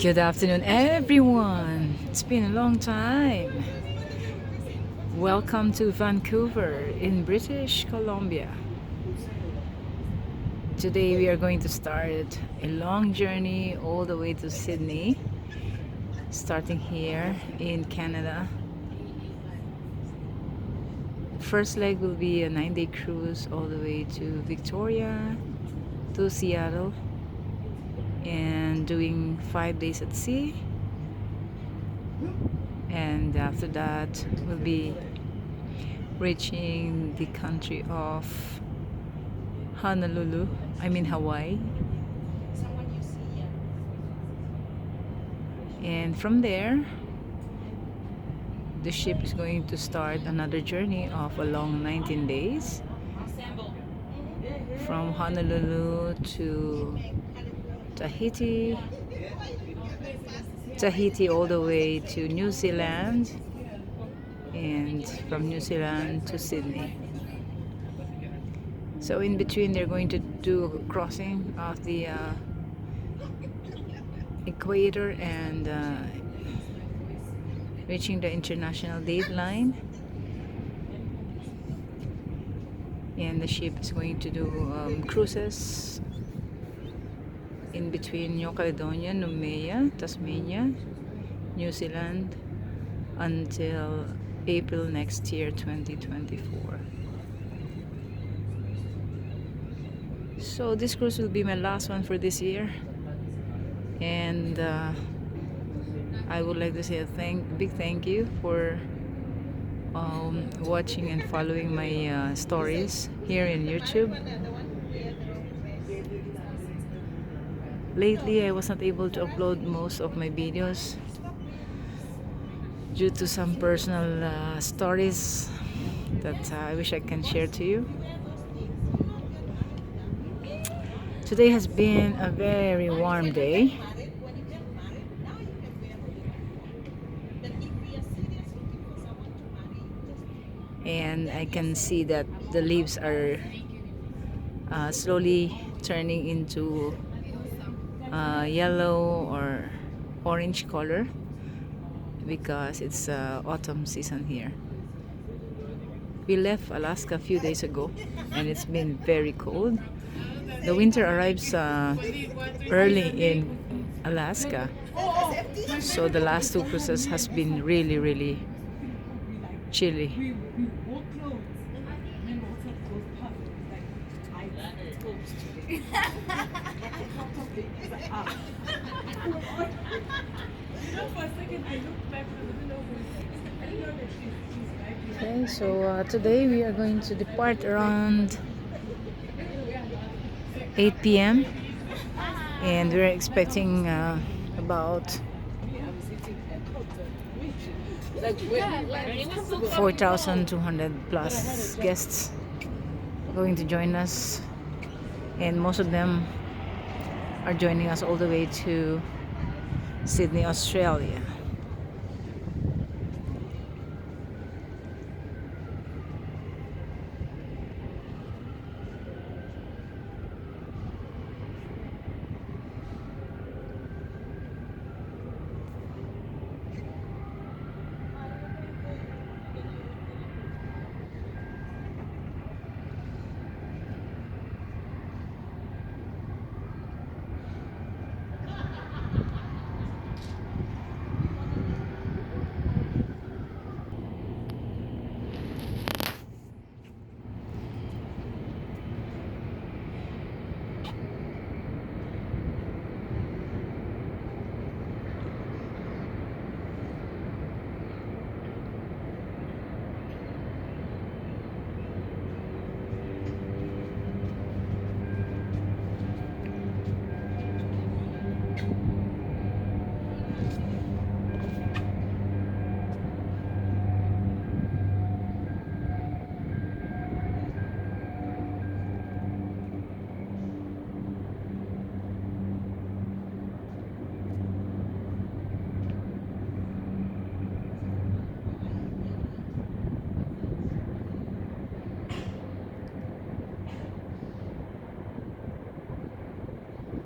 Good afternoon, everyone. It's been a long time. Welcome to Vancouver in British Columbia. Today we are going to start a long journey all the way to Sydney, starting here in Canada. First leg will be a 9-day cruise all the way to Victoria, to Seattle, and doing 5 days at sea. And after that we'll be reaching the country of Hawaii. And from there, the ship is going to start another journey of a long 19 days from Honolulu to Tahiti all the way to New Zealand, and from New Zealand to Sydney. So in between they're going to do a crossing of the equator and reaching the international date line, and the ship is going to do cruises in between New Caledonia, Noumea, Tasmania, New Zealand until April next year, 2024. So this cruise will be my last one for this year, and I would like to say a big thank you for watching and following my stories here in YouTube. Lately I was not able to upload most of my videos due to some personal stories that I wish I can share to you. Today has been a very warm day, and I can see that the leaves are slowly turning into yellow or orange color because it's autumn season here. We left Alaska a few days ago and it's been very cold. The winter arrives early in Alaska, so the last 2 cruises has been really chilly. Okay, so today we are going to depart around 8 p.m. and we're expecting about 4,200 plus guests going to join us, and most of them are joining us all the way to Sydney, Australia.